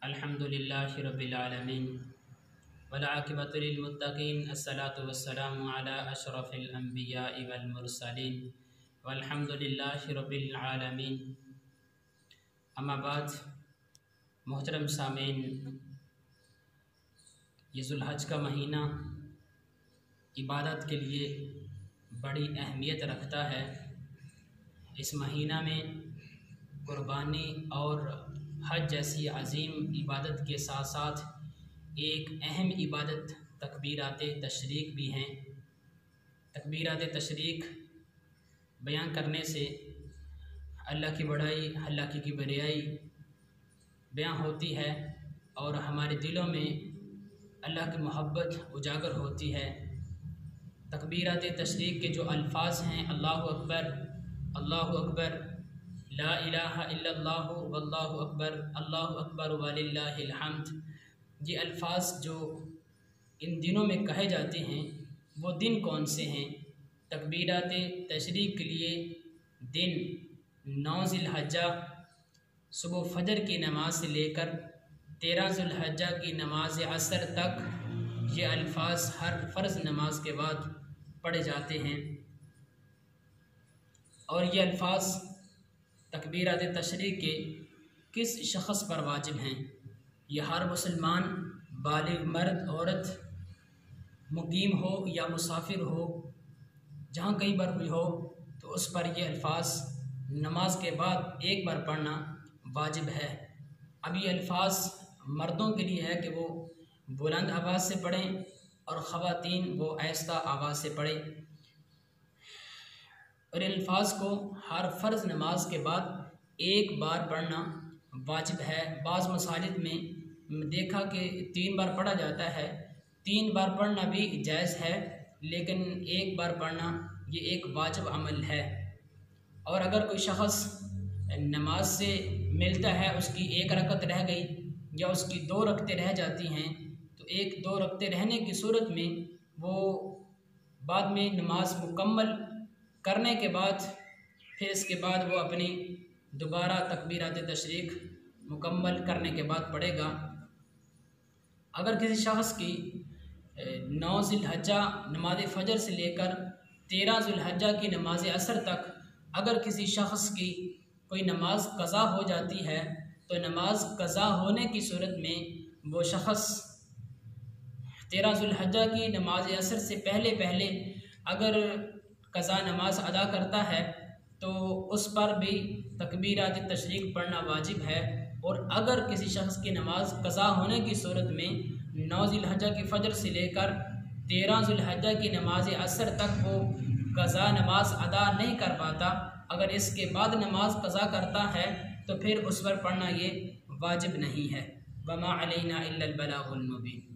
अल्हम्दुलिल्लाहि रब्बिल आलमीन वल आक़िबतु लिल मुत्तक़ीन अस्सलातु वस्सलामु अला अशरफिल अंबियाइ वल मुरसलीन वल्हम्दुलिल्लाहि रब्बिल आलमीन। अम्मा बाद, मोहतरम सामीन, ये ज़ुल्हज का महीना इबादत के लिए बड़ी अहमियत रखता है। इस महीना में कुर्बानी और हज जैसी अज़ीम इबादत के साथ साथ एक अहम इबादत तकबीरात तशरीक भी हैं। तकबीरात तशरीक बयान करने से अल्लाह की बड़ाई, अल्लाह की किबरियाई बयान होती है और हमारे दिलों में अल्लाह की मोहब्बत उजागर होती है। तकबीरात तशरीक के जो अल्फाज हैं, अल्लाहु अकबर, अल्लाहु अकबर, ला इलाहा इल्लल्लाहु वल्लाहु अकबर, अल्लाहु अकबर वलिल्लाहिल हम्द, ये अल्फाज जो इन दिनों में कहे जाते हैं वो दिन कौन से हैं? तकबीरात तशरीक के लिए दिन 9 ज़िलहज्जा सुबह फजर की नमाज से लेकर 13 ज़ुल्हज्जा की नमाज असर तक ये अल्फाज हर फ़र्ज़ नमाज के बाद पढ़े जाते हैं। और ये अल्फाज तकबीरात तशरीक के किस शख़्स पर वाजिब हैं? ये हर मुसलमान बालिग मर्द औरत मुकीम हो या मुसाफिर हो, जहाँ कहीं पर भी हो, तो उस पर ये अल्फाज नमाज के बाद एक बार पढ़ना वाजिब है। अब ये अल्फाज मर्दों के लिए है कि वो बुलंद आवाज़ से पढ़ें और ख़वातीन वो आहिस्ता आवाज़ से पढ़ें। और अल्फाज को हर फ़र्ज़ नमाज के बाद एक बार पढ़ना वाजिब है। बाज़ मसाजिद में देखा कि 3 बार पढ़ा जाता है। 3 बार पढ़ना भी जायज़ है, लेकिन एक बार पढ़ना ये एक वाजिब अमल है। और अगर कोई शख़्स नमाज से मिलता है, उसकी 1 रकत रह गई या उसकी 2 रकतें रह जाती हैं, तो 1-2 रकतें रहने की सूरत में वो बाद में नमाज मुकम्मल करने के बाद फिर इसके बाद वो अपनी दोबारा तकबीरात तशरीक मुकम्मल करने के बाद पढ़ेगा। अगर किसी शख़्स की 9 ज़िलहज्जा नमाज फ़जर से लेकर 13 ज़ुल्हज्जा की नमाज असर तक अगर किसी शख़्स की कोई नमाज क़ज़ा हो जाती है, तो नमाज क़ज़ा होने की सूरत में वो शख़्स 13 ज़ुल्हज्जा की नमाज असर से पहले पहले अगर क़ज़ा नमाज अदा करता है तो उस पर भी तकबीरात तशरीक पढ़ना वाजिब है। और अगर किसी शख़्स की नमाज क़ज़ा होने की सूरत में 9 ज़िलहज्जा की फ़जर से लेकर 13 ज़ुल्हज्जा की नमाज असर तक वो क़ज़ा नमाज अदा नहीं कर पाता, अगर इसके बाद नमाज क़ज़ा करता है तो फिर उस पर पढ़ना ये वाजिब नहीं है। वमा अलैना इल्लल बलागुल मुबीन।